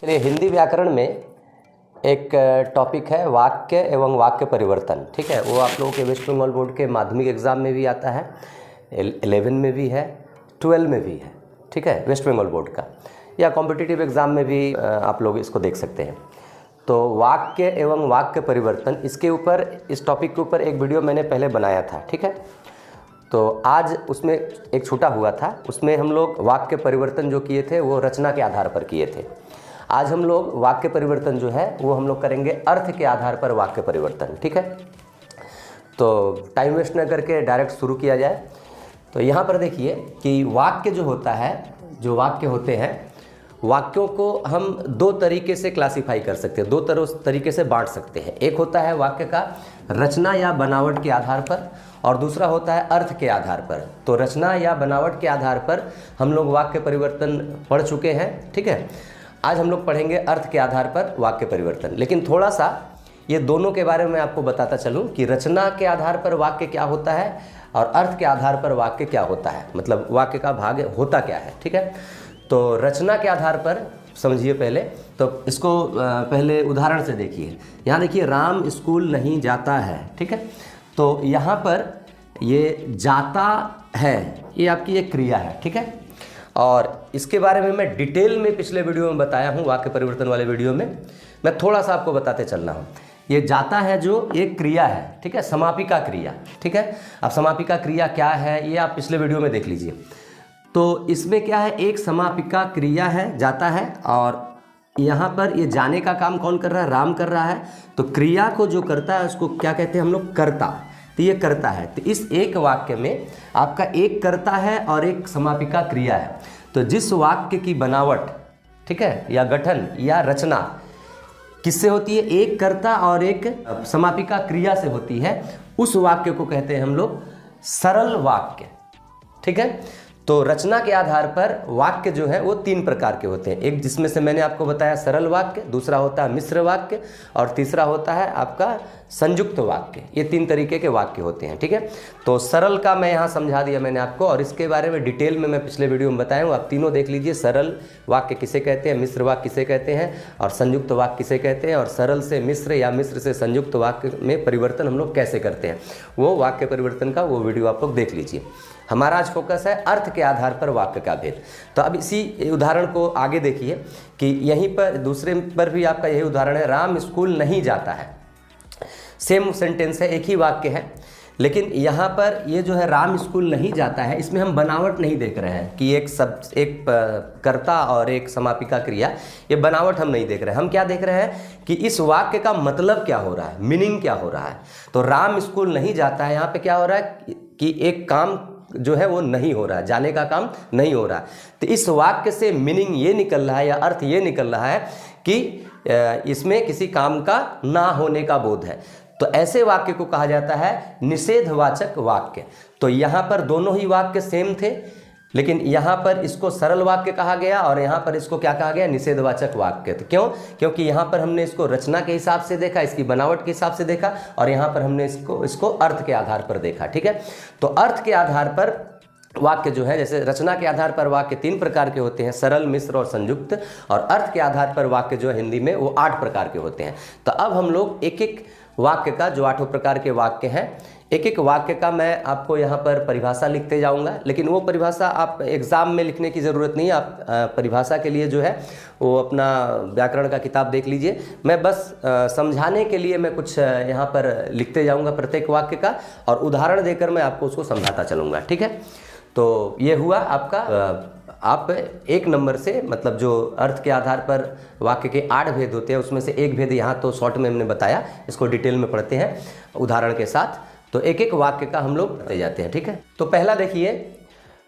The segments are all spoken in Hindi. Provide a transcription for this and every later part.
चलिए, हिंदी व्याकरण में एक टॉपिक है वाक्य एवं वाक्य परिवर्तन। ठीक है, वो आप लोगों के वेस्ट बंगाल बोर्ड के माध्यमिक एग्जाम में भी आता है, 11 में भी है, 12 में भी है। ठीक है, वेस्ट बंगाल बोर्ड का, या कॉम्पिटिटिव एग्ज़ाम में भी आप लोग इसको देख सकते हैं। तो वाक्य एवं वाक्य परिवर्तन, इसके ऊपर, इस टॉपिक के ऊपर एक वीडियो मैंने पहले बनाया था। ठीक है, तो आज उसमें एक छूटा हुआ था, उसमें हम लोग वाक्य परिवर्तन जो किए थे वो रचना के आधार पर किए थे। आज हम लोग वाक्य परिवर्तन जो है वो हम लोग करेंगे अर्थ के आधार पर वाक्य परिवर्तन। ठीक है, तो टाइम वेस्ट न करके डायरेक्ट शुरू किया जाए। तो यहाँ पर देखिए कि वाक्य जो होता है, जो वाक्य होते हैं, वाक्यों को हम दो तरीके से क्लासिफाई कर सकते हैं, दो तरीके से बांट सकते हैं। एक होता है वाक्य का रचना या बनावट के आधार पर, और दूसरा होता है अर्थ के आधार पर। तो रचना या बनावट के आधार पर हम लोग वाक्य परिवर्तन पढ़ चुके हैं। ठीक है, आज हम लोग पढ़ेंगे अर्थ के आधार पर वाक्य परिवर्तन। लेकिन थोड़ा सा ये दोनों के बारे में आपको बताता चलूँ कि रचना के आधार पर वाक्य क्या होता है और अर्थ के आधार पर वाक्य क्या होता है, मतलब वाक्य का भाग होता क्या है। ठीक है, तो रचना के आधार पर समझिए पहले, तो इसको पहले उदाहरण से देखिए। यहाँ देखिए, राम स्कूल नहीं जाता है। ठीक है, तो यहाँ पर ये जाता है, ये आपकी एक क्रिया है। ठीक है, और इसके बारे में मैं डिटेल में पिछले वीडियो में बताया हूँ, वाक्य परिवर्तन वाले वीडियो में। मैं थोड़ा सा आपको बताते चल रहा हूँ। ये जाता है जो एक क्रिया है, ठीक है, समापिका क्रिया। ठीक है, अब समापिका क्रिया क्या है ये आप पिछले वीडियो में देख लीजिए। तो इसमें क्या है, एक समापिका क्रिया है, जाता है, और यहाँ पर ये जाने का काम कौन कर रहा है, राम कर रहा है। तो क्रिया को जो करता है उसको क्या कहते हैं हम लोग, कर्ता। तो ये करता है। तो इस एक वाक्य में आपका एक कर्ता है और एक समापिका क्रिया है। तो जिस वाक्य की बनावट, ठीक है, या गठन या रचना किससे होती है, एक कर्ता और एक समापिका क्रिया से होती है, उस वाक्य को कहते हैं हम लोग सरल वाक्य। ठीक है, तो रचना के आधार पर वाक्य जो है वो तीन प्रकार के होते हैं। एक जिसमें से मैंने आपको बताया सरल वाक्य, दूसरा होता है मिश्र वाक्य, और तीसरा होता है आपका संयुक्त वाक्य। ये तीन तरीके के वाक्य होते हैं। ठीक है, तो सरल का मैं यहाँ समझा दिया मैंने आपको, और इसके बारे में डिटेल में मैं पिछले वीडियो में बताया हूँ। आप तीनों देख लीजिए, सरल वाक्य किसे कहते हैं, मिश्र वाक्य किसे कहते हैं, और संयुक्त वाक्य किसे कहते हैं, और सरल से मिश्र या मिश्र से संयुक्त वाक्य में परिवर्तन हम लोग कैसे करते हैं, वो वाक्य परिवर्तन का वो वीडियो आप लोग देख लीजिए। हमारा आज फोकस है अर्थ के आधार पर वाक्य का भेद। तो अब इसी उदाहरण को आगे देखिए कि यहीं पर दूसरे पर भी आपका यही उदाहरण है, राम स्कूल नहीं जाता है। सेम सेंटेंस है, एक ही वाक्य है, लेकिन यहाँ पर ये जो है राम स्कूल नहीं जाता है, इसमें हम बनावट नहीं देख रहे हैं कि एक कर्ता और एक समापिका क्रिया, ये बनावट हम नहीं देख रहे हैं। हम क्या देख रहे हैं कि इस वाक्य का मतलब क्या हो रहा है, मीनिंग क्या हो रहा है। तो राम स्कूल नहीं जाता है, यहाँ पे क्या हो रहा है कि एक काम जो है वो नहीं हो रहा है, जाने का काम नहीं हो रहा है। तो इस वाक्य से मीनिंग ये निकल रहा है या अर्थ ये निकल रहा है कि इसमें किसी काम का ना होने का बोध है। तो ऐसे वाक्य को कहा जाता है निषेधवाचक वाक्य। तो यहाँ पर दोनों ही वाक्य सेम थे, लेकिन यहाँ पर इसको सरल वाक्य कहा गया और यहाँ पर इसको क्या कहा गया, निषेधवाचक वाक्य। तो क्यों, क्योंकि यहाँ पर हमने इसको रचना के हिसाब से देखा, इसकी बनावट के हिसाब से देखा, और यहाँ पर हमने इसको अर्थ के आधार पर देखा। ठीक है, तो अर्थ के आधार पर वाक्य जो है, जैसे रचना के आधार पर वाक्य तीन प्रकार के होते हैं, सरल, मिश्र और संयुक्त, और अर्थ के आधार पर वाक्य जो है हिंदी में वो 8 प्रकार के होते हैं। तो अब हम लोग एक एक वाक्य का, जो 8 प्रकार के वाक्य हैं, एक एक वाक्य का मैं आपको यहाँ पर परिभाषा लिखते जाऊँगा। लेकिन वो परिभाषा आप एग्ज़ाम में लिखने की ज़रूरत नहीं है, आप परिभाषा के लिए जो है वो अपना व्याकरण का किताब देख लीजिए। मैं बस समझाने के लिए मैं कुछ यहाँ पर लिखते जाऊँगा प्रत्येक वाक्य का, और उदाहरण देकर मैं आपको उसको समझाता चलूँगा। ठीक है, तो ये हुआ आपका, आप एक नंबर से, मतलब जो अर्थ के आधार पर वाक्य के 8 भेद होते हैं उसमें से एक भेद यहाँ तो शॉर्ट में हमने बताया, इसको डिटेल में पढ़ते हैं उदाहरण के साथ। तो एक एक वाक्य का हम लोग पढ़ते जाते हैं। ठीक है, तो पहला देखिए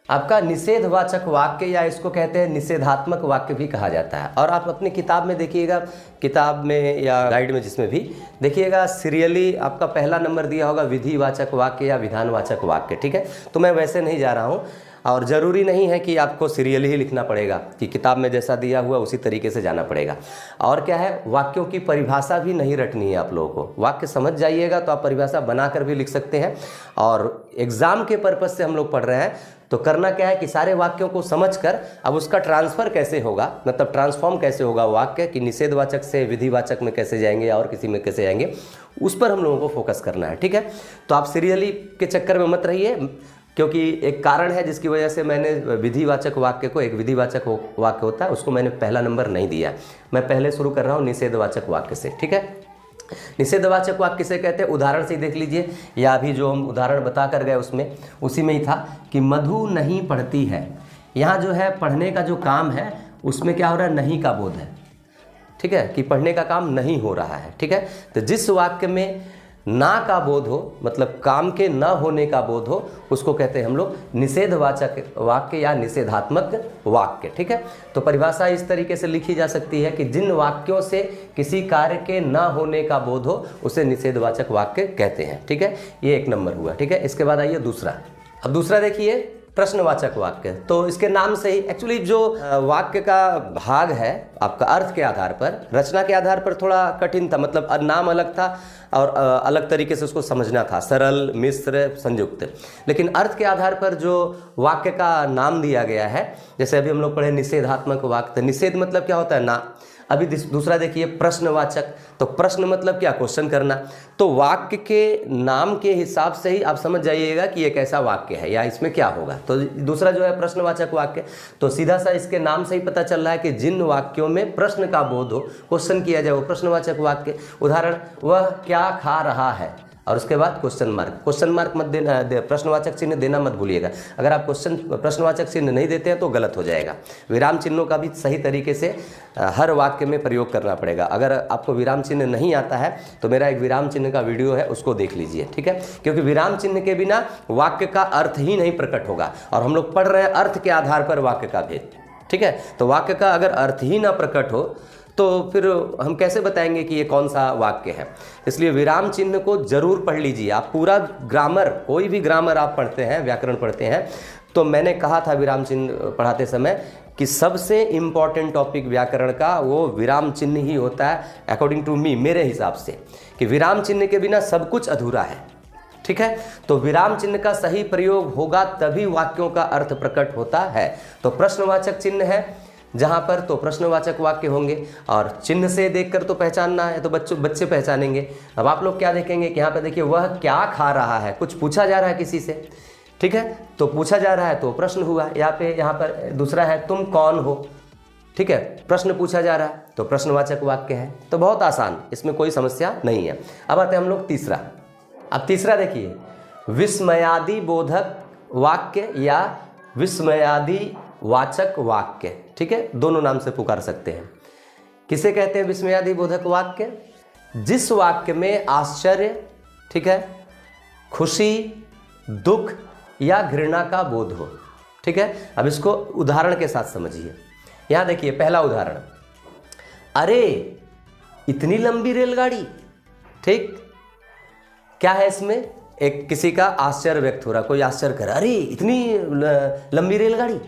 आपका निषेधवाचक वाक्य, या इसको कहते हैं निषेधात्मक वाक्य भी कहा जाता है। और आप अपनी किताब में देखिएगा, किताब में या गाइड में जिसमें भी देखिएगा, सीरियली आपका पहला नंबर दिया होगा विधिवाचक वाक्य या विधानवाचक वाक्य। ठीक है, तो मैं वैसे नहीं जा रहा हूँ, और ज़रूरी नहीं है कि आपको सीरियल ही लिखना पड़ेगा, कि किताब में जैसा दिया हुआ उसी तरीके से जाना पड़ेगा। और क्या है, वाक्यों की परिभाषा भी नहीं रटनी है आप लोगों को। वाक्य समझ जाइएगा तो आप परिभाषा बनाकर भी लिख सकते हैं, और एग्ज़ाम के पर्पज़ से हम लोग पढ़ रहे हैं तो करना क्या है कि सारे वाक्यों को समझकर अब उसका ट्रांसफ़र कैसे होगा, मतलब ट्रांसफॉर्म कैसे होगा वाक्य कि निषेधवाचक से विधिवाचक में कैसे जाएंगे या और किसी में कैसे जाएंगे, उस पर हम लोगों को फोकस करना है। ठीक है, तो आप सीरियली के चक्कर में मत रहिए, क्योंकि एक कारण है जिसकी वजह से मैंने विधिवाचक वाक्य को, एक विधिवाचक वाक्य होता है उसको मैंने पहला नंबर नहीं दिया। मैं पहले शुरू कर रहा हूँ निषेधवाचक वाक्य से। ठीक है, निषेधवाचक वाक्य किसे कहते हैं, उदाहरण से ही देख लीजिए, या अभी जो हम उदाहरण बता कर गए उसमें उसी में ही था कि मधु नहीं पढ़ती है। यहाँ जो है पढ़ने का जो काम है उसमें क्या हो रहा है, नहीं का बोध है। ठीक है, कि पढ़ने का काम नहीं हो रहा है। ठीक है, तो जिस वाक्य में ना का बोध हो, मतलब काम के न होने का बोध हो, उसको कहते हैं हम लोग निषेधवाचक वाक्य या निषेधात्मक वाक्य। ठीक है, तो परिभाषा इस तरीके से लिखी जा सकती है कि जिन वाक्यों से किसी कार्य के न होने का बोध हो उसे निषेधवाचक वाक्य कहते हैं। ठीक है, ये एक नंबर हुआ। ठीक है, इसके बाद आइए दूसरा। अब दूसरा देखिए प्रश्नवाचक वाक्य। तो इसके नाम से ही एक्चुअली जो वाक्य का भाग है आपका अर्थ के आधार पर, रचना के आधार पर थोड़ा कठिन था, मतलब नाम अलग था और अलग तरीके से उसको समझना था, सरल, मिश्र, संयुक्त। लेकिन अर्थ के आधार पर जो वाक्य का नाम दिया गया है, जैसे अभी हम लोग पढ़े निषेधात्मक वाक्य, तो निषेध मतलब क्या होता है, ना। अभी दूसरा देखिए प्रश्नवाचक, तो प्रश्न मतलब क्या, क्वेश्चन करना। तो वाक्य के नाम के हिसाब से ही आप समझ जाइएगा कि ये कैसा वाक्य है या इसमें क्या होगा। तो दूसरा जो है प्रश्नवाचक वाक्य, तो सीधा सा इसके नाम से ही पता चल रहा है कि जिन वाक्यों में प्रश्न का बोध हो, क्वेश्चन किया जाए, वो प्रश्नवाचक वाक्य। उदाहरण, वह क्या खा रहा है, और उसके बाद क्वेश्चन मार्क मत देना, प्रश्नवाचक चिन्ह देना मत भूलिएगा। अगर आप प्रश्नवाचक चिन्ह नहीं देते हैं तो गलत हो जाएगा। विराम चिन्हों का भी सही तरीके से हर वाक्य में प्रयोग करना पड़ेगा। अगर आपको विराम चिन्ह नहीं आता है तो मेरा एक विराम चिन्ह का वीडियो है, उसको देख लीजिए। ठीक है, क्योंकि विराम चिन्ह के बिना वाक्य का अर्थ ही नहीं प्रकट होगा, और हम लोग पढ़ रहे हैं अर्थ के आधार पर वाक्य का भेद। ठीक है, तो वाक्य का अगर अर्थ ही ना प्रकट हो तो फिर हम कैसे बताएंगे कि ये कौन सा वाक्य है। इसलिए विराम चिन्ह को जरूर पढ़ लीजिए। आप पूरा ग्रामर, कोई भी ग्रामर आप पढ़ते हैं, व्याकरण पढ़ते हैं, तो मैंने कहा था विराम चिन्ह पढ़ाते समय कि सबसे इम्पॉर्टेंट टॉपिक व्याकरण का वो विराम चिन्ह ही होता है, अकॉर्डिंग टू मी, मेरे हिसाब से, कि विराम चिन्ह के बिना सब कुछ अधूरा है। ठीक है, तो विराम चिन्ह का सही प्रयोग होगा तभी वाक्यों का अर्थ प्रकट होता है। तो प्रश्नवाचक चिन्ह है जहाँ पर, तो प्रश्नवाचक वाक्य होंगे, और चिन्ह से देखकर तो पहचानना है, तो बच्चे पहचानेंगे। अब आप लोग क्या देखेंगे कि यहाँ पे देखिए वह क्या खा रहा है, कुछ पूछा जा रहा है किसी से। ठीक है, तो पूछा जा रहा है तो प्रश्न हुआ। यहाँ पर दूसरा है तुम कौन हो। ठीक है, प्रश्न पूछा जा रहा है तो प्रश्नवाचक वाक्य है। तो बहुत आसान, इसमें कोई समस्या नहीं है। अब आते हैं हम लोग तीसरा। अब तीसरा देखिए विस्मयादि बोधक वाक्य या विस्मयादि वाचक वाक्य। ठीक है, दोनों नाम से पुकार सकते हैं। किसे कहते हैं विस्मयादि बोधक वाक्य, जिस वाक्य में आश्चर्य, ठीक है, खुशी, दुख या घृणा का बोध हो। ठीक है, अब इसको उदाहरण के साथ समझिए। यहां देखिए पहला उदाहरण, अरे इतनी लंबी रेलगाड़ी। ठीक, क्या है इसमें, एक किसी का आश्चर्य व्यक्त हो रहा, कोई आश्चर्य कर, अरे इतनी लंबी रेलगाड़ी।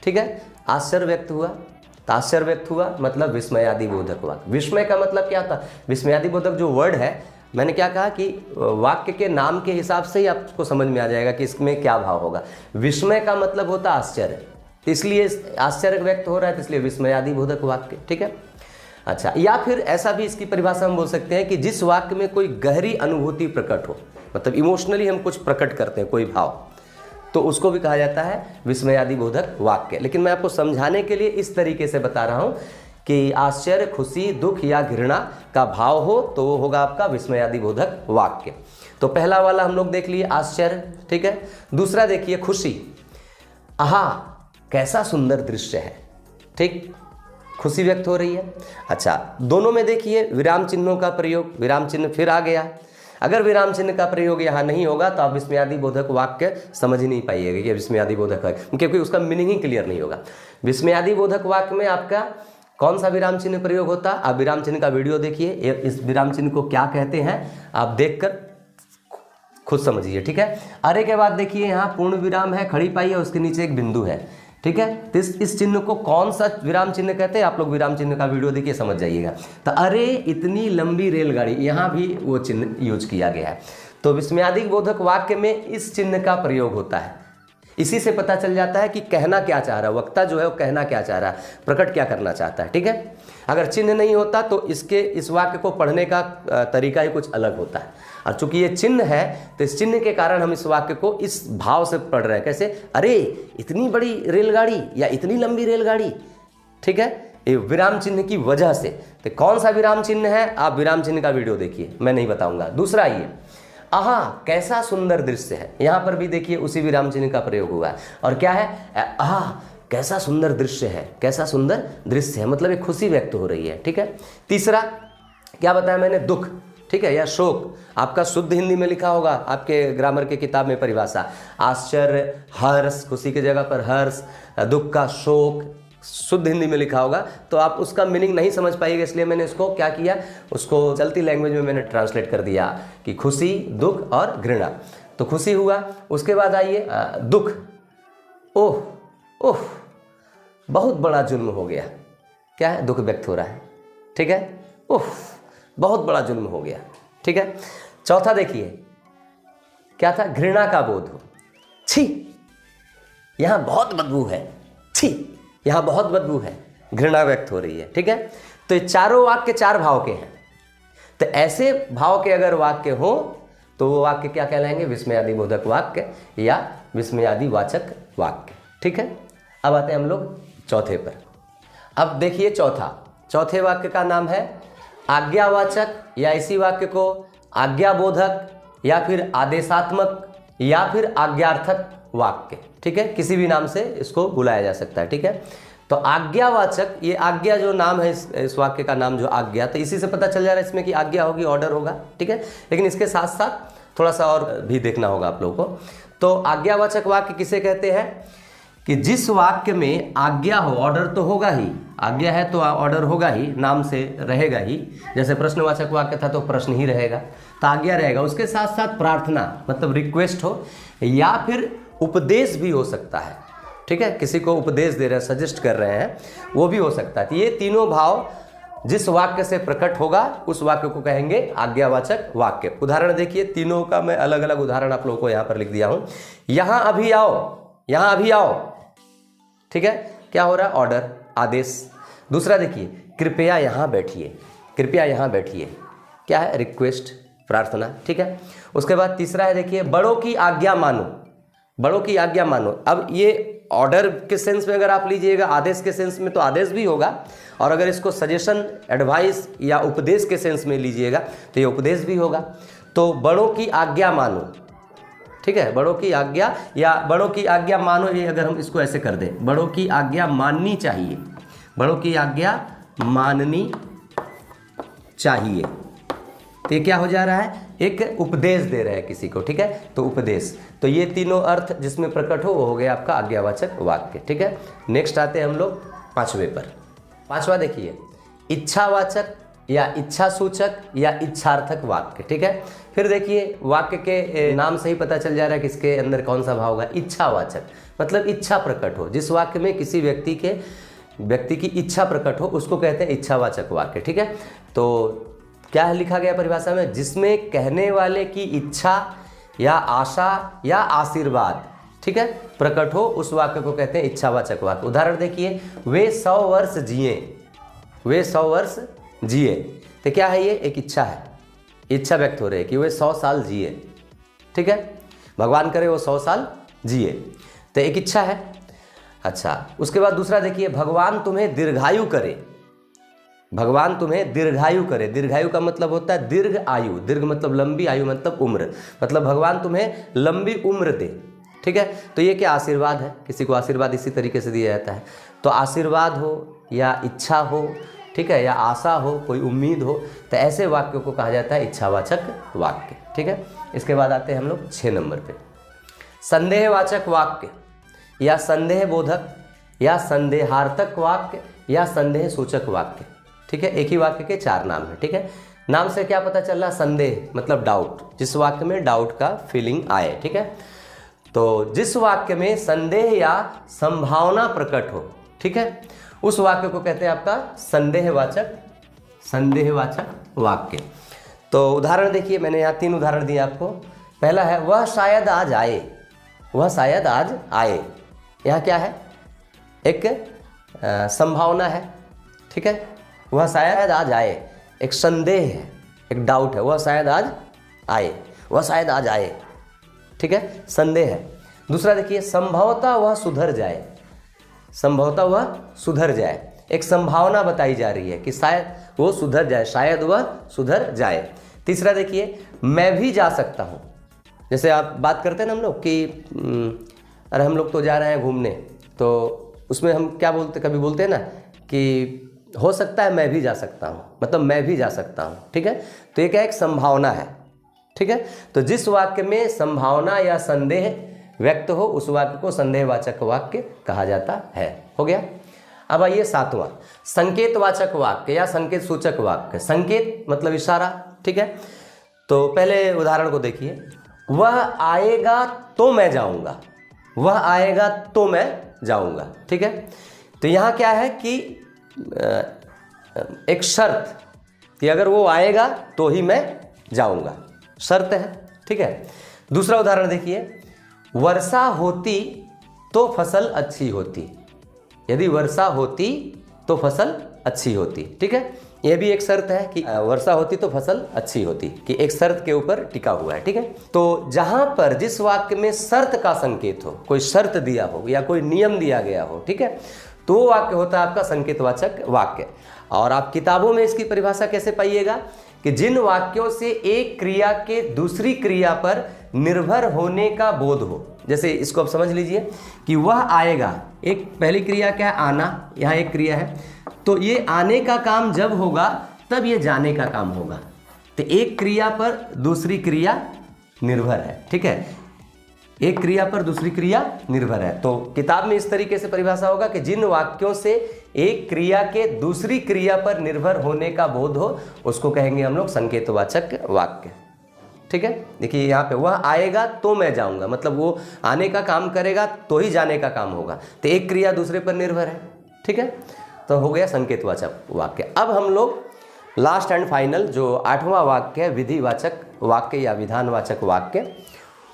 ठीक है, आश्चर्य व्यक्त हुआ, तो आश्चर्य व्यक्त हुआ मतलब विस्मयादि बोधक वाक्य। विस्मय का मतलब क्या था, विस्मयादि बोधक जो वर्ड है, मैंने क्या कहा कि वाक्य के नाम के हिसाब से ही आपको समझ में आ जाएगा कि इसमें क्या भाव होगा। विस्मय का मतलब होता आश्चर्य, तो इसलिए आश्चर्य व्यक्त हो रहा है, तो इसलिए विस्मयादि बोधक वाक्य। ठीक है, अच्छा, या फिर ऐसा भी इसकी परिभाषा हम बोल सकते हैं कि जिस वाक्य में कोई गहरी अनुभूति प्रकट हो, मतलब इमोशनली हम कुछ प्रकट करते हैं, कोई भाव, तो उसको भी कहा जाता है विस्मयादि बोधक वाक्य। लेकिन मैं आपको समझाने के लिए इस तरीके से बता रहा हूँ कि आश्चर्य, खुशी, दुख या घृणा का भाव हो तो वो होगा आपका विस्मयादि बोधक वाक्य। तो पहला वाला हम लोग देख लिए आश्चर्य। ठीक है, दूसरा देखिए खुशी, आहा कैसा सुंदर दृश्य है। ठीक, खुशी व्यक्त हो रही है। अच्छा, दोनों में देखिए विराम चिन्हों का प्रयोग, विराम चिन्ह फिर आ गया। अगर विराम चिन्ह का प्रयोग यहाँ नहीं होगा तो आप विस्मयादि बोधक वाक्य समझ ही नहीं पाइएगा कि विस्मयादि बोधक वाक्य, क्योंकि उसका मीनिंग ही क्लियर नहीं होगा। विस्मयादि बोधक वाक्य में आपका कौन सा विराम चिन्ह प्रयोग होता, आप विराम चिन्ह का वीडियो देखिए, इस विराम चिन्ह को क्या कहते हैं आप देखकर खुद समझिए। ठीक है, अरे के बाद देखिए यहाँ पूर्ण विराम है, खड़ी पाई है, उसके नीचे एक बिंदु है। ठीक है, तो इस चिन्ह को कौन सा विराम चिन्ह कहते हैं, आप लोग विराम चिन्ह का वीडियो देखिए, समझ जाइएगा। तो अरे इतनी लंबी रेलगाड़ी, यहाँ भी वो चिन्ह यूज किया गया है। तो विस्मयादि बोधक वाक्य में इस चिन्ह का प्रयोग होता है। इसी से पता चल जाता है कि कहना क्या चाह रहा है, वक्ता जो है वो कहना क्या चाह रहा है, प्रकट क्या करना चाहता है। ठीक है, अगर चिन्ह नहीं होता तो इस वाक्य को पढ़ने का तरीका ही कुछ अलग होता है, और चूंकि ये चिन्ह है तो इस चिन्ह के कारण हम इस वाक्य को इस भाव से पढ़ रहे हैं। कैसे, अरे इतनी बड़ी रेलगाड़ी या इतनी लंबी रेलगाड़ी। ठीक है, ये विराम चिन्ह की वजह से। तो कौन सा विराम चिन्ह है, आप विराम चिन्ह का वीडियो देखिए, मैं नहीं बताऊंगा। दूसरा ये, आहा कैसा सुंदर दृश्य है, यहाँ पर भी देखिए उसी विराम चिन्ह का प्रयोग हुआ है। और क्या है, आहा कैसा सुंदर दृश्य है, कैसा सुंदर दृश्य है, मतलब एक खुशी व्यक्त हो रही है। ठीक है, तीसरा क्या बताया मैंने, दुख। ठीक है, या शोक, आपका शुद्ध हिंदी में लिखा होगा आपके ग्रामर के किताब में परिभाषा, आश्चर्य, हर्ष, खुशी की जगह पर हर्ष, दुख का शोक, शुद्ध हिंदी में लिखा होगा, तो आप उसका मीनिंग नहीं समझ पाइएगा, इसलिए मैंने इसको क्या किया, उसको चलती लैंग्वेज में मैंने ट्रांसलेट कर दिया कि खुशी, दुख और घृणा। तो खुशी हुआ, उसके बाद आइए दुख, ओह ओह बहुत बड़ा जुल्म हो गया, क्या है, दुख व्यक्त हो रहा है। ठीक है, ओह बहुत बड़ा जुल्म हो गया। ठीक है, चौथा देखिए क्या था, घृणा का बोध हो, छी यहाँ बहुत बदबू है, छी यहाँ बहुत बदबू है, घृणा व्यक्त हो रही है। ठीक है, तो ये चारों वाक्य चार भाव के हैं। तो ऐसे भाव के अगर वाक्य हो तो वो वाक्य क्या कहलाएंगे, विस्मयादि बोधक वाक्य या विस्मयादि वाचक वाक्य। ठीक है, अब आते हैं हम लोग चौथे पर। अब देखिए चौथे वाक्य का नाम है आज्ञावाचक, या इसी वाक्य को आज्ञाबोधक या फिर आदेशात्मक या फिर आज्ञार्थक वाक्य। ठीक है, किसी भी नाम से इसको बुलाया जा सकता है। ठीक है, तो आज्ञावाचक, ये आज्ञा जो नाम है इस वाक्य का नाम जो आज्ञा, तो इसी से पता चल जा रहा है इसमें कि आज्ञा होगी, ऑर्डर होगा। ठीक है, लेकिन इसके साथ साथ थोड़ा सा और भी देखना होगा आप लोगों को। तो आज्ञावाचक वाक्य किसे कहते हैं कि जिस वाक्य में आज्ञा हो, ऑर्डर तो होगा ही, आज्ञा है तो ऑर्डर होगा ही, नाम से रहेगा ही। जैसे प्रश्नवाचक वाक्य था तो प्रश्न ही रहेगा, तो आज्ञा रहेगा, उसके साथ साथ प्रार्थना मतलब रिक्वेस्ट हो, या फिर उपदेश भी हो सकता है। ठीक है, किसी को उपदेश दे रहे हैं, सजेस्ट कर रहे हैं, वो भी हो सकता है। तो ये तीनों भाव जिस वाक्य से प्रकट होगा उस वाक्य को कहेंगे आज्ञावाचक वाक्य। उदाहरण देखिए, तीनों का मैं अलग अलग उदाहरण आप लोगों को यहाँ पर लिख दिया हूँ। यहाँ अभी आओ, यहाँ अभी आओ। ठीक है, क्या हो रहा है, ऑर्डर, आदेश। दूसरा देखिए, कृपया यहाँ बैठिए, कृपया यहाँ बैठिए, क्या है, रिक्वेस्ट, प्रार्थना। ठीक है, उसके बाद तीसरा है देखिए, बड़ों की आज्ञा मानो, बड़ों की आज्ञा मानो। अब ये ऑर्डर के सेंस में अगर आप लीजिएगा, आदेश के सेंस में तो आदेश भी होगा, और अगर इसको सजेशन, एडवाइस या उपदेश के सेंस में लीजिएगा तो ये उपदेश भी होगा। तो बड़ों की आज्ञा मानो। ठीक है, बड़ों की आज्ञा या बड़ों की आज्ञा मानो, ये अगर हम इसको ऐसे कर दें, बड़ों की आज्ञा माननी चाहिए, बड़ों की आज्ञा माननी चाहिए, तो ये क्या हो जा रहा है, एक उपदेश दे रहे हैं किसी को। ठीक है, तो उपदेश। तो ये तीनों अर्थ जिसमें प्रकट हो वो हो गया आपका आज्ञावाचक वाक्य। ठीक है, नेक्स्ट आते हैं हम लोग पांचवें पर। पांचवा देखिए, इच्छावाचक या इच्छा सूचक या इच्छार्थक वाक्य। ठीक है, फिर देखिए वाक्य के नाम से ही पता चल जा रहा है कि इसके अंदर कौन सा भाव होगा, इच्छावाचक, मतलब इच्छा प्रकट हो, जिस वाक्य में किसी व्यक्ति की इच्छा प्रकट हो उसको कहते हैं इच्छावाचक वाक्य। ठीक है, तो क्या है लिखा गया परिभाषा में, जिसमें कहने वाले की इच्छा या आशा या आशीर्वाद, ठीक है, प्रकट हो, उस वाक्य को कहते हैं इच्छावाचक वाक्य। उदाहरण देखिए, वे 100 वर्ष जिए, वे 100 वर्ष जिए, तो क्या है, ये एक इच्छा है, इच्छा व्यक्त हो रही है कि वे 100 साल जिए। ठीक है, भगवान करे वो 100 साल जिए, तो एक इच्छा है। अच्छा, उसके बाद दूसरा देखिए, भगवान तुम्हें दीर्घायु करे, भगवान तुम्हें दीर्घायु करे। दीर्घायु का मतलब होता है दीर्घ आयु, दीर्घ मतलब लंबी, आयु मतलब उम्र, मतलब भगवान तुम्हें लंबी उम्र दे। ठीक है, तो ये क्या आशीर्वाद है, किसी को आशीर्वाद इसी तरीके से दिया जाता है। तो आशीर्वाद हो या इच्छा हो, ठीक है, या आशा हो, कोई उम्मीद हो, तो ऐसे वाक्यों को कहा जाता है इच्छावाचक वाक्य। ठीक है, इसके बाद आते हैं हम लोग 6 नंबर पे, संदेहवाचक वाक्य या संदेह बोधक या संदेहार्थक वाक्य या संदेह सूचक वाक्य। ठीक है, एक ही वाक्य के 4 नाम है। ठीक है, नाम से क्या पता चल रहा, संदेह मतलब डाउट, जिस वाक्य में डाउट का फीलिंग आए। ठीक है, तो जिस वाक्य में संदेह या संभावना प्रकट हो, ठीक है, उस वाक्य को कहते हैं आपका संदेहवाचक वाक्य। तो उदाहरण देखिए, मैंने यहाँ 3 उदाहरण दिए आपको। पहला है, वह शायद आ जाए, वह शायद आज आए। यहाँ क्या है, एक संभावना है, ठीक है, वह शायद आज आए। एक संदेह है, एक डाउट है, वह शायद आज आए, वह शायद आज आए, ठीक है, संदेह है। दूसरा देखिए, संभवतः वह सुधर जाए, संभवतः वह सुधर जाए, एक संभावना बताई जा रही है कि शायद वो सुधर जाए, शायद वह सुधर जाए। तीसरा देखिए, मैं भी जा सकता हूँ। जैसे आप बात करते हैं ना हम लोग कि अरे हम लोग तो जा रहे हैं घूमने, तो उसमें हम क्या बोलते, कभी बोलते हैं ना कि हो सकता है मैं भी जा सकता हूँ, मतलब मैं भी जा सकता हूँ, ठीक है। तो ये क्या, एक संभावना है, ठीक है। तो जिस वाक्य में संभावना या संदेह व्यक्त हो उस वाक्य को संदेहवाचक वाक्य कहा जाता है। हो गया। अब आइए सातवां, संकेतवाचक वाक्य या संकेत सूचक वाक्य। संकेत मतलब इशारा, ठीक है। तो पहले उदाहरण को देखिए, वह आएगा तो मैं जाऊंगा, वह आएगा तो मैं जाऊंगा, ठीक है। तो यहाँ क्या है कि एक शर्त कि अगर वो आएगा तो ही मैं जाऊंगा, शर्त है, ठीक है। दूसरा उदाहरण देखिए, वर्षा होती तो फसल अच्छी होती, यदि वर्षा होती तो फसल अच्छी होती, ठीक है। यह भी एक शर्त है कि वर्षा होती तो फसल अच्छी होती, कि एक शर्त के ऊपर टिका हुआ है, ठीक है। तो जहां पर जिस वाक्य में शर्त का संकेत हो, कोई शर्त दिया हो या कोई नियम दिया गया हो, ठीक है, तो वो वाक्य होता है आपका संकेतवाचक वाक्य। और आप किताबों में इसकी परिभाषा कैसे पाइएगा कि जिन वाक्यों से एक क्रिया के दूसरी क्रिया पर निर्भर होने का बोध हो। जैसे इसको आप समझ लीजिए कि वह आएगा, एक पहली क्रिया क्या है, आना, यहाँ एक क्रिया है, तो ये आने का काम जब होगा तब ये जाने का काम होगा। तो एक क्रिया पर दूसरी क्रिया निर्भर है, ठीक है, एक क्रिया पर दूसरी क्रिया निर्भर है। तो किताब में इस तरीके से परिभाषा होगा कि जिन वाक्यों से एक क्रिया के दूसरी क्रिया पर निर्भर होने का बोध हो उसको कहेंगे हम लोग संकेतवाचक वाक्य, ठीक है। देखिए यहाँ पे, वह आएगा तो मैं जाऊंगा, मतलब वो आने का काम करेगा तो ही जाने का काम होगा, तो एक क्रिया दूसरे पर निर्भर है, ठीक है। तो हो गया संकेतवाचक वाक्य। अब हम लोग लास्ट एंड फाइनल जो आठवां वाक्य है, विधिवाचक वाक्य या विधानवाचक वाक्य,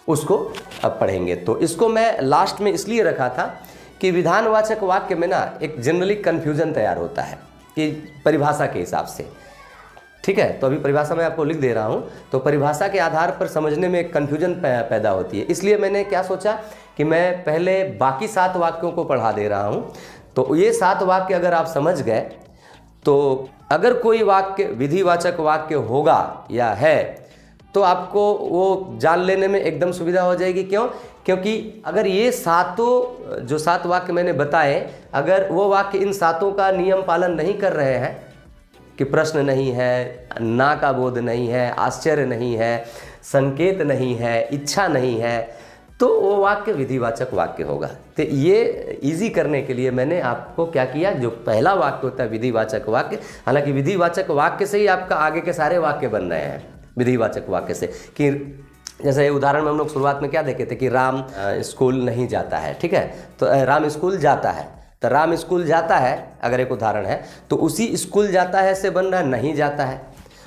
उसको अब पढ़ेंगे। तो इसको मैं लास्ट में इसलिए रखा था कि विधानवाचक वाक्य में ना एक जनरली कन्फ्यूजन तैयार होता है कि परिभाषा के हिसाब से, ठीक है। तो अभी परिभाषा मैं आपको लिख दे रहा हूँ, तो परिभाषा के आधार पर समझने में एक कन्फ्यूजन पैदा होती है। इसलिए मैंने क्या सोचा कि मैं पहले बाकी 7 वाक्यों को पढ़ा दे रहा हूँ। तो ये 7 वाक्य अगर आप समझ गए तो अगर कोई वाक्य विधिवाचक वाक्य होगा या है तो आपको वो जान लेने में एकदम सुविधा हो जाएगी। क्यों? क्योंकि अगर ये 7 वाक्य मैंने बताए, अगर वो वाक्य इन 7 का नियम पालन नहीं कर रहे हैं कि प्रश्न नहीं है, ना का बोध नहीं है, आश्चर्य नहीं है, संकेत नहीं है, इच्छा नहीं है, तो वो वाक्य विधिवाचक वाक्य होगा। तो ये इजी करने के लिए मैंने आपको क्या किया, जो पहला वाक्य होता है विधिवाचक वाक्य, हालांकि विधिवाचक वाक्य से ही आपका आगे के सारे वाक्य बन रहे हैं विधिवाचक वाक्य से। कि जैसे उदाहरण में हम लोग शुरुआत में क्या देखे थे कि राम स्कूल नहीं जाता है, ठीक है, तो राम स्कूल जाता है, तो राम स्कूल जाता है अगर एक उदाहरण है, तो उसी स्कूल जाता है से बन रहा है नहीं जाता है।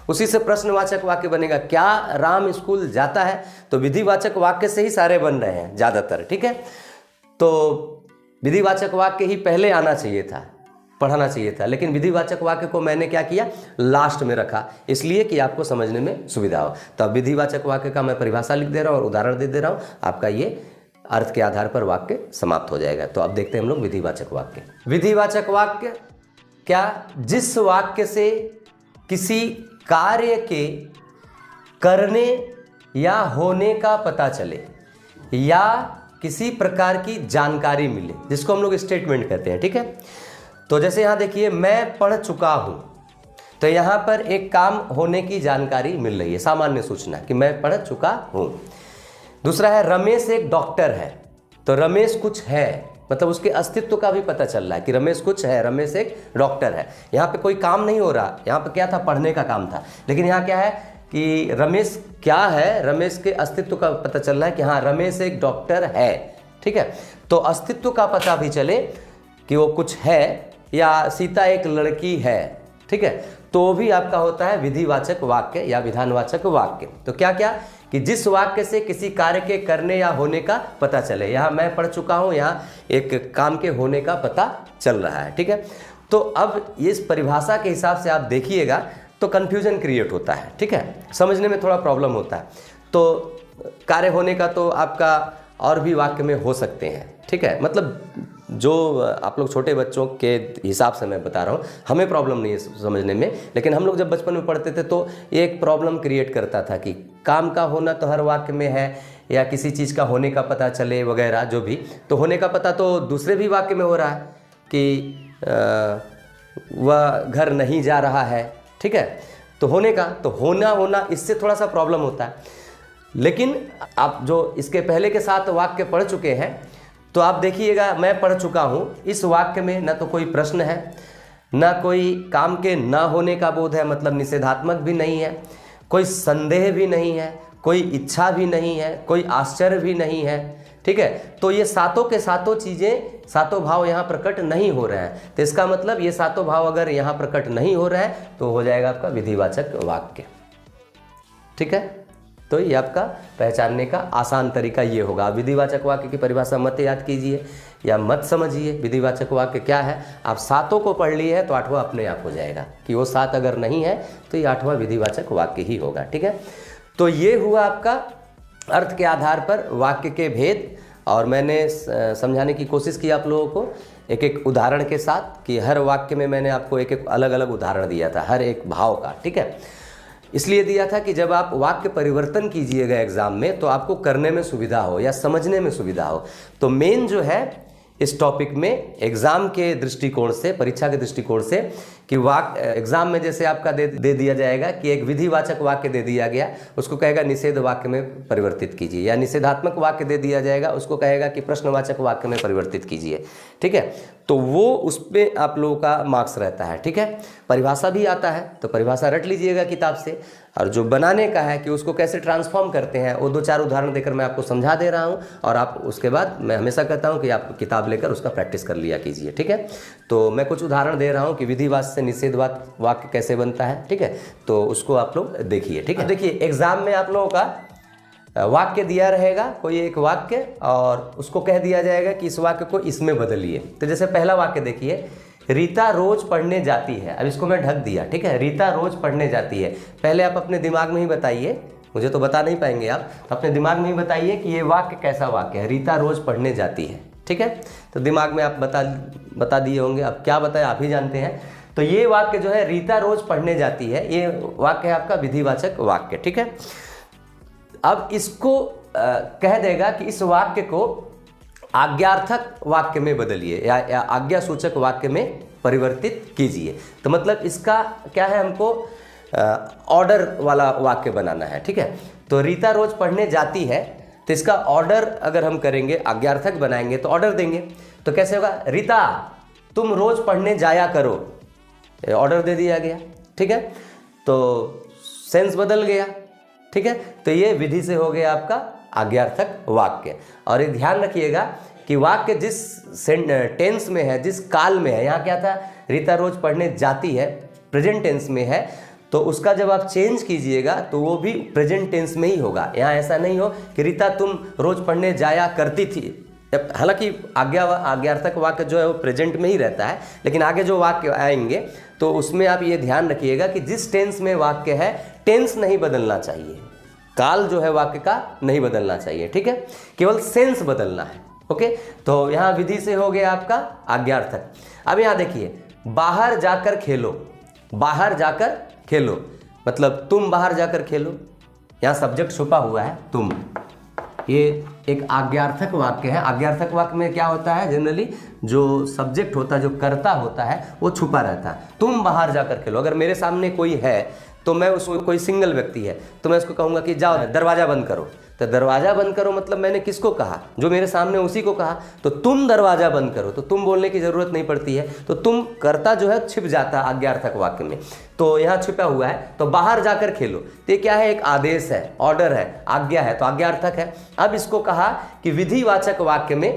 उसी से प्रश्नवाचक वाक्य बनेगा, क्या राम स्कूल जाता है, तो विधिवाचक वाक्य से ही सारे बन रहे हैं ज़्यादातर, ठीक है। तो विधिवाचक वाक्य ही पहले आना चाहिए था, पढ़ाना चाहिए था, लेकिन विधिवाचक वाक्य को मैंने क्या किया, लास्ट में रखा, इसलिए कि आपको समझने में सुविधा हो। तो अब विधिवाचक वाक्य का मैं परिभाषा लिख दे रहा हूँ और उदाहरण दे रहा हूँ, आपका ये अर्थ के आधार पर वाक्य समाप्त हो जाएगा। तो अब देखते हैं हम लोग विधिवाचक वाक्य। विधिवाचक वाक्य क्या, जिस वाक्य से किसी कार्य के करने या होने का पता चले या किसी प्रकार की जानकारी मिले, जिसको हम लोग स्टेटमेंट कहते हैं, ठीक है। तो जैसे यहाँ देखिए, मैं पढ़ चुका हूँ, तो यहाँ पर एक काम होने की जानकारी मिल रही है, सामान्य सूचना कि मैं पढ़ चुका हूँ। दूसरा है, रमेश एक डॉक्टर है, तो रमेश कुछ है, मतलब उसके अस्तित्व का भी पता चल रहा है कि रमेश कुछ है, रमेश एक डॉक्टर है। यहाँ पे कोई काम नहीं हो रहा, यहाँ पे क्या था, पढ़ने का काम था, लेकिन यहाँ क्या है कि रमेश क्या है, रमेश के अस्तित्व का पता चल रहा है कि हाँ रमेश एक डॉक्टर है, ठीक है। तो अस्तित्व का पता भी चले कि वो कुछ है, या सीता एक लड़की है, ठीक है, तो भी आपका होता है विधिवाचक वाक्य या विधानवाचक वाक्य। तो क्या क्या कि जिस वाक्य से किसी कार्य के करने या होने का पता चले। यहाँ मैं पढ़ चुका हूँ, यहाँ एक काम के होने का पता चल रहा है, ठीक है। तो अब इस परिभाषा के हिसाब से आप देखिएगा तो कन्फ्यूजन क्रिएट होता है, ठीक है, समझने में थोड़ा प्रॉब्लम होता है। तो कार्य होने का तो आपका और भी वाक्य में हो सकते हैं, ठीक है, मतलब जो आप लोग छोटे बच्चों के हिसाब से मैं बता रहा हूँ, हमें प्रॉब्लम नहीं है समझने में, लेकिन हम लोग जब बचपन में पढ़ते थे तो ये एक प्रॉब्लम क्रिएट करता था कि काम का होना तो हर वाक्य में है, या किसी चीज़ का होने का पता चले वगैरह जो भी, तो होने का पता तो दूसरे भी वाक्य में हो रहा है कि वह घर नहीं जा रहा है, ठीक है। तो होने का तो होना इससे थोड़ा सा प्रॉब्लम होता है। लेकिन आप जो इसके पहले के साथ वाक्य पढ़ चुके हैं तो आप देखिएगा, मैं पढ़ चुका हूँ, इस वाक्य में न तो कोई प्रश्न है, न कोई काम के न होने का बोध है, मतलब निषेधात्मक भी नहीं है, कोई संदेह भी नहीं है, कोई इच्छा भी नहीं है, कोई आश्चर्य भी नहीं है, ठीक है। तो ये सातों के सातों चीज़ें, सातों भाव यहाँ प्रकट नहीं हो रहे हैं। तो इसका मतलब ये सातों भाव अगर यहाँ प्रकट नहीं हो रहे हैं तो हो जाएगा आपका विधिवाचक वाक्य, ठीक है। तो ये आपका पहचानने का आसान तरीका ये होगा। विधिवाचक वाक्य की परिभाषा मत याद कीजिए या मत समझिए, विधिवाचक वाक्य क्या है। आप सातों को पढ़ लिए है तो आठवां अपने आप हो जाएगा कि वो सात अगर नहीं है तो ये आठवां विधिवाचक वाक्य ही होगा, ठीक है। तो ये हुआ आपका अर्थ के आधार पर वाक्य के भेद, और मैंने समझाने की कोशिश की आप लोगों को एक एक उदाहरण के साथ कि हर वाक्य में मैंने आपको एक एक अलग अलग उदाहरण दिया था हर एक भाव का, ठीक है। इसलिए दिया था कि जब आप वाक्य परिवर्तन कीजिएगा एग्जाम में तो आपको करने में सुविधा हो या समझने में सुविधा हो। तो मेन जो है इस टॉपिक में एग्जाम के दृष्टिकोण से, परीक्षा के दृष्टिकोण से, कि एग्जाम में जैसे आपका दे दिया जाएगा कि एक विधिवाचक वाक्य दे दिया गया, उसको कहेगा निषेध वाक्य में परिवर्तित कीजिए, या निषेधात्मक वाक्य दे दिया जाएगा, उसको कहेगा कि प्रश्नवाचक वाक्य में परिवर्तित कीजिए, ठीक है। तो वो उस पर आप लोगों का मार्क्स रहता है, ठीक है। परिभाषा भी आता है तो परिभाषा रट लीजिएगा किताब से, और जो बनाने का है कि उसको कैसे ट्रांसफॉर्म करते हैं वो 2-4 उदाहरण देकर मैं आपको समझा दे रहा हूँ, और आप उसके बाद मैं हमेशा कहता हूँ कि आप किताब लेकर उसका प्रैक्टिस कर लिया कीजिए, ठीक है। तो मैं कुछ उदाहरण दे रहा हूँ कि विधिवाचक से निषेधवाचक वाक्य कैसे बनता है, ठीक है। तो उसको आप लोग देखिए, ठीक है। देखिए एग्जाम में आप लोगों का वाक्य दिया रहेगा, कोई एक वाक्य, और उसको कह दिया जाएगा कि इस वाक्य को इसमें बदलिए। तो जैसे पहला वाक्य देखिए, रीता रोज पढ़ने जाती है। अब इसको मैं ढक दिया, ठीक है, रीता रोज पढ़ने जाती है। पहले आप अपने दिमाग में ही बताइए, मुझे तो बता नहीं पाएंगे आप, अपने दिमाग में ही बताइए कि ये वाक्य कैसा वाक्य है, रीता रोज पढ़ने जाती है, ठीक है। तो दिमाग में आप बता दिए होंगे, अब क्या बताएं आप ही जानते हैं। तो ये वाक्य जो है रीता रोज पढ़ने जाती है, ये वाक्य है आपका विधिवाचक वाक्य, ठीक है। अब इसको कह देगा कि इस वाक्य को आज्ञार्थक वाक्य में बदलिए या आज्ञा सूचक वाक्य में परिवर्तित कीजिए। तो मतलब इसका क्या है, हमको ऑर्डर वाला वाक्य बनाना है, ठीक है। तो रीता रोज पढ़ने जाती है, तो इसका ऑर्डर अगर हम करेंगे, आज्ञार्थक बनाएंगे तो ऑर्डर देंगे। तो कैसे होगा, रीता तुम रोज पढ़ने जाया करो, ऑर्डर दे दिया गया, ठीक है। तो सेंस बदल गया, ठीक है। तो ये विधि से हो गया आपका आज्ञार्थक वाक्य। और ये ध्यान रखिएगा कि वाक्य जिस टेंस में है, जिस काल में है, यहाँ क्या था, रीता रोज पढ़ने जाती है, प्रेजेंट टेंस में है, तो उसका जब आप चेंज कीजिएगा तो वो भी प्रेजेंट टेंस में ही होगा। यहाँ ऐसा नहीं हो कि रीता तुम रोज पढ़ने जाया करती थी। हालांकि आज्ञार्थक वाक्य जो है वो प्रेजेंट में ही रहता है, लेकिन आगे जो वाक्य आएंगे तो उसमें आप ये ध्यान रखिएगा कि जिस टेंस में वाक्य है, टेंस नहीं बदलना चाहिए, काल जो है वाक्य का नहीं बदलना चाहिए, ठीक है, केवल सेंस बदलना है, ओके। तो यहाँ विधि से हो गया आपका आज्ञार्थक। अब यहाँ देखिए, बाहर जाकर खेलो, बाहर जाकर खेलो, मतलब तुम बाहर जाकर खेलो, यहाँ सब्जेक्ट छुपा हुआ है तुम, ये एक आज्ञार्थक वाक्य है। आज्ञार्थक वाक्य में क्या होता है, जनरली जो सब्जेक्ट होता है, जो कर्ता होता है, वो छुपा रहता है। तुम बाहर जाकर खेलो, अगर मेरे सामने कोई है तो मैं उसको, कोई सिंगल व्यक्ति है तो मैं उसको कहूँगा कि जाओ दरवाज़ा बंद करो। तो दरवाज़ा बंद करो मतलब मैंने किसको कहा, जो मेरे सामने उसी को कहा। तो तुम दरवाज़ा बंद करो, तो तुम बोलने की ज़रूरत नहीं पड़ती है, तो तुम कर्ता जो है छिप जाता है आज्ञार्थक वाक्य में, तो यहाँ छिपा हुआ है। तो बाहर जाकर खेलो, तो ये क्या है, एक आदेश है, ऑर्डर है, आज्ञा है, तो आज्ञार्थक है। अब इसको कहा कि विधिवाचक वाक्य में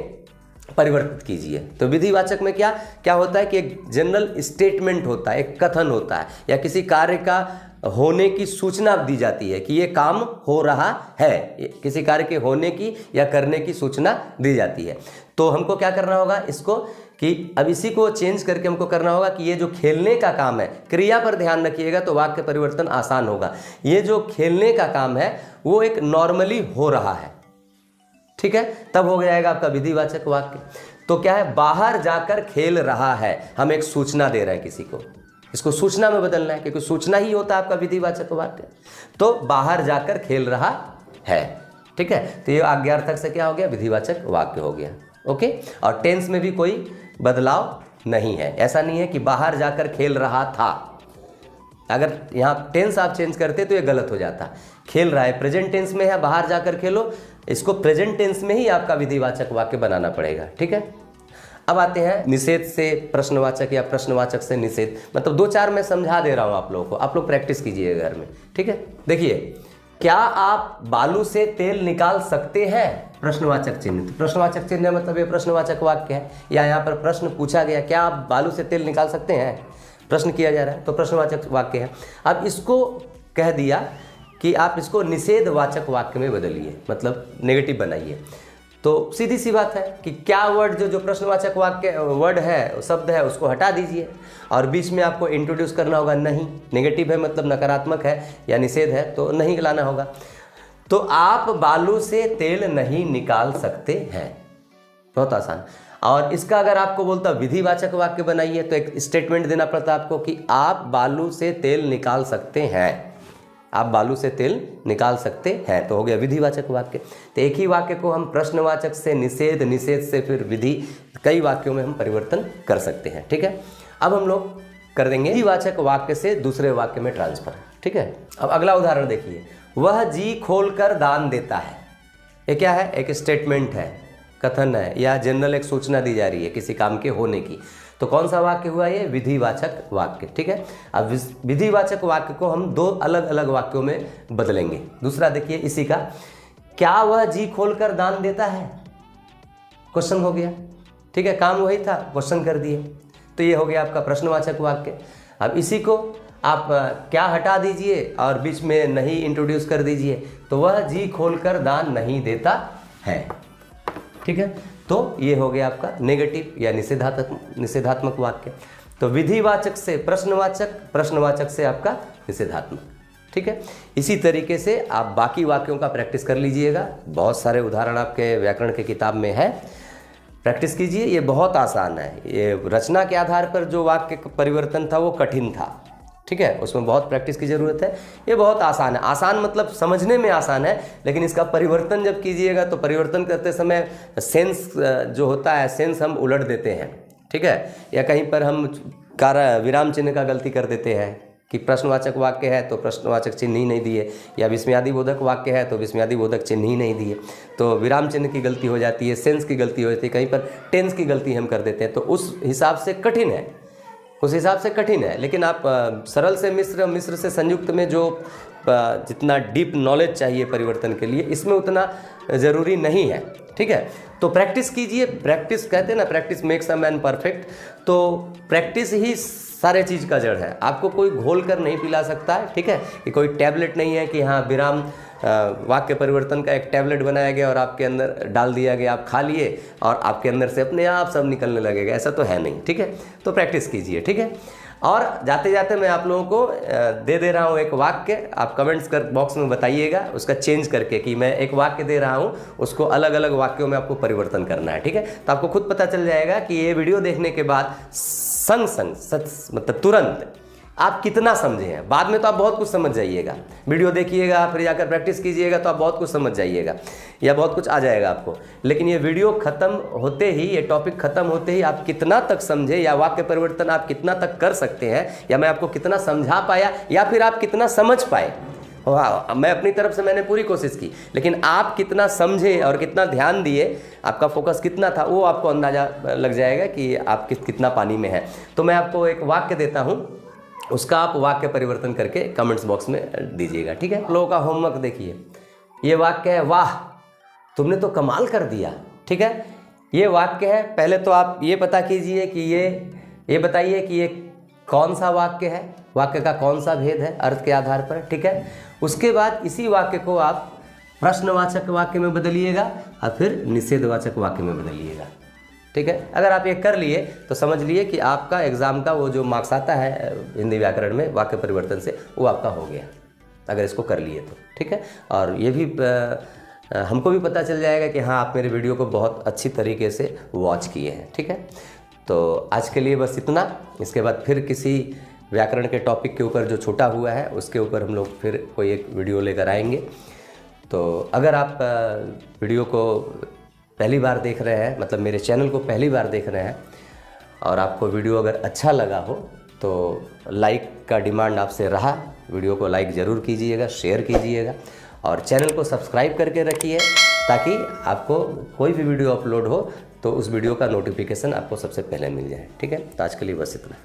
परिवर्तित कीजिए। तो विधिवाचक में क्या क्या होता है कि एक जनरल स्टेटमेंट होता है, एक कथन होता है, या किसी कार्य का होने की सूचना दी जाती है कि ये काम हो रहा है, किसी कार्य के होने की या करने की सूचना दी जाती है। तो हमको क्या करना होगा इसको, कि अब इसी को चेंज करके हमको करना होगा कि ये जो खेलने का काम है, क्रिया पर ध्यान रखिएगा तो वाक्य परिवर्तन आसान होगा। ये जो खेलने का काम है वो एक नॉर्मली हो रहा है, ठीक है, तब हो जाएगा आपका विधिवाचक वाक्य। तो क्या है, बाहर जाकर खेल रहा है, हम एक सूचना दे रहे हैं किसी को, इसको सूचना में बदलना है क्योंकि सूचना ही होता है आपका विधिवाचक वाक्य। तो बाहर जाकर खेल रहा है, ठीक है, तो ये आज्ञार्थक से क्या हो गया, विधिवाचक वाक्य हो गया। ओके, और टेंस में भी कोई बदलाव नहीं है, ऐसा नहीं है कि बाहर जाकर खेल रहा था। अगर यहाँ टेंस आप चेंज करते तो ये गलत हो जाता। खेल रहा है प्रेजेंट टेंस में है, बाहर जाकर खेलो, इसको प्रेजेंट टेंस में ही आपका विधिवाचक वाक्य बनाना पड़ेगा, ठीक है। अब आते हैं निषेध से प्रश्नवाचक या प्रश्नवाचक से निषेध, मतलब 2-4 मैं समझा दे रहा हूँ आप लोगों को, आप लोग प्रैक्टिस कीजिए घर में, ठीक है। देखिए, क्या आप बालू से तेल निकाल सकते हैं, प्रश्नवाचक चिन्ह। तो प्रश्नवाचक चिन्ह मतलब ये प्रश्नवाचक वाक्य है, या यहाँ पर प्रश्न पूछा गया क्या आप बालू से तेल निकाल सकते हैं, प्रश्न किया जा रहा है, तो प्रश्नवाचक वाक्य है। अब इसको कह दिया कि आप इसको निषेधवाचक वाक्य में बदलिए, मतलब नेगेटिव बनाइए। तो सीधी सी बात है कि क्या वर्ड जो प्रश्नवाचक वाक्य वर्ड है, शब्द है, उसको हटा दीजिए और बीच में आपको इंट्रोड्यूस करना होगा नहीं। नेगेटिव है मतलब नकारात्मक है या निषेध है तो नहीं लाना होगा। तो आप बालू से तेल नहीं निकाल सकते हैं, बहुत आसान। और इसका अगर आपको बोलता विधिवाचक वाक्य बनाइए तो एक स्टेटमेंट देना पड़ता आपको कि आप बालू से तेल निकाल सकते हैं, आप बालू से तेल निकाल सकते हैं, तो हो गया विधिवाचक वाक्य। तो एक ही वाक्य को हम प्रश्नवाचक से निषेध, निषेध से फिर विधि, कई वाक्यों में हम परिवर्तन कर सकते हैं, ठीक है। अब हम लोग कर देंगे विधिवाचक वाक्य से दूसरे वाक्य में ट्रांसफर, ठीक है। अब अगला उदाहरण देखिए, वह जी खोलकर दान देता है। ये क्या है, एक स्टेटमेंट है, कथन है, या जनरल एक सूचना दी जा रही है किसी काम के होने की। तो कौन सा वाक्य हुआ ये, विधिवाचक वाक्य, ठीक है। अब विधिवाचक वाक्य को हम 2 अलग अलग वाक्यों में बदलेंगे। दूसरा देखिए इसी का, क्या वह जी खोलकर दान देता है, क्वेश्चन हो गया, ठीक है, काम वही था, क्वेश्चन कर दिए, तो ये हो गया आपका प्रश्नवाचक वाक्य। अब इसी को आप क्या हटा दीजिए और बीच में नहीं इंट्रोड्यूस कर दीजिए, तो वह जी खोलकर दान नहीं देता है, ठीक है। तो ये हो गया आपका नेगेटिव या निषेधात्मक वाक्य। तो विधिवाचक से प्रश्नवाचक, प्रश्नवाचक से आपका निषेधात्मक, ठीक है। इसी तरीके से आप बाकी वाक्यों का प्रैक्टिस कर लीजिएगा, बहुत सारे उदाहरण आपके व्याकरण के किताब में है, प्रैक्टिस कीजिए, ये बहुत आसान है। ये रचना के आधार पर जो वाक्य परिवर्तन था वो कठिन था, ठीक है, उसमें बहुत प्रैक्टिस की ज़रूरत है। ये बहुत आसान है, आसान मतलब समझने में आसान है, लेकिन इसका परिवर्तन जब कीजिएगा तो परिवर्तन करते समय सेंस जो होता है, सेंस हम उलट देते हैं, ठीक है, या कहीं पर हम विराम चिन्ह का गलती कर देते हैं कि प्रश्नवाचक वाक्य है तो प्रश्नवाचक चिन्ह ही नहीं दिए, या विस्मयादि बोधक वाक्य है तो विस्मयादि बोधक चिन्ह ही नहीं दिए, तो विराम चिन्ह की गलती हो जाती है, सेंस की गलती हो जाती है, कहीं पर टेंस की गलती हम कर देते हैं, तो उस हिसाब से कठिन है, उस हिसाब से कठिन है। लेकिन आप सरल से मिश्र, मिश्र से संयुक्त में जो जितना डीप नॉलेज चाहिए परिवर्तन के लिए, इसमें उतना ज़रूरी नहीं है, ठीक है। तो प्रैक्टिस कीजिए, प्रैक्टिस कहते हैं ना, practice makes a man perfect. तो प्रैक्टिस ही सारे चीज़ का जड़ है, आपको कोई घोल कर नहीं पिला सकता है, ठीक है, कि कोई टैबलेट नहीं है कि हाँ विराम वाक्य परिवर्तन का एक टैबलेट बनाया गया और आपके अंदर डाल दिया गया, आप खा लिए और आपके अंदर से अपने आप सब निकलने लगेगा, ऐसा तो है नहीं, ठीक है। तो प्रैक्टिस कीजिए, ठीक है। और जाते जाते मैं आप लोगों को दे रहा हूँ एक वाक्य, आप कमेंट्स कर बॉक्स में बताइएगा उसका चेंज करके कि मैं एक वाक्य दे रहा हूँ, उसको अलग अलग वाक्यों में आपको परिवर्तन करना है, ठीक है। तो आपको खुद पता चल जाएगा कि ये वीडियो देखने के बाद संग मतलब तुरंत आप कितना समझे हैं। बाद में तो आप बहुत कुछ समझ जाइएगा, वीडियो देखिएगा फिर जाकर प्रैक्टिस कीजिएगा तो आप बहुत कुछ समझ जाइएगा या बहुत कुछ आ जाएगा आपको। लेकिन ये वीडियो ख़त्म होते ही, ये टॉपिक ख़त्म होते ही आप कितना तक समझे या वाक्य परिवर्तन आप कितना तक कर सकते हैं, या मैं आपको कितना समझा पाया या फिर आप कितना समझ पाए, वाह, मैं अपनी तरफ से मैंने पूरी कोशिश की, लेकिन आप कितना समझे और कितना ध्यान दिए, आपका फोकस कितना था, वो आपको अंदाज़ा लग जाएगा कि आप कितना पानी में है। तो मैं आपको एक वाक्य देता हूँ, उसका आप वाक्य परिवर्तन करके कमेंट्स बॉक्स में दीजिएगा, ठीक है। लोगों का होमवर्क देखिए, ये वाक्य है, वाह तुमने तो कमाल कर दिया, ठीक है, ये वाक्य है। पहले तो आप ये पता कीजिए कि ये बताइए कि ये कौन सा वाक्य है, वाक्य का कौन सा भेद है अर्थ के आधार पर, ठीक है। उसके बाद इसी वाक्य को आप प्रश्नवाचक वाक्य में बदलिएगा और फिर निषेधवाचक वाक्य में बदलिएगा, ठीक है। अगर आप ये कर लिए तो समझ लिए कि आपका एग्ज़ाम का वो जो मार्क्स आता है हिंदी व्याकरण में वाक्य परिवर्तन से, वो आपका हो गया, अगर इसको कर लिए तो, ठीक है। और ये भी हमको भी पता चल जाएगा कि हाँ, आप मेरे वीडियो को बहुत अच्छी तरीके से वॉच किए हैं, ठीक है। तो आज के लिए बस इतना। इसके बाद फिर किसी व्याकरण के टॉपिक के ऊपर जो छूटा हुआ है उसके ऊपर हम लोग फिर कोई एक वीडियो लेकर आएंगे। तो अगर आप वीडियो को पहली बार देख रहे हैं, मतलब मेरे चैनल को पहली बार देख रहे हैं, और आपको वीडियो अगर अच्छा लगा हो तो लाइक का डिमांड आपसे रहा, वीडियो को लाइक ज़रूर कीजिएगा, शेयर कीजिएगा और चैनल को सब्सक्राइब करके रखिए ताकि आपको कोई भी वीडियो अपलोड हो तो उस वीडियो का नोटिफिकेशन आपको सबसे पहले मिल जाए, ठीक है। तो आज के लिए बस इतना।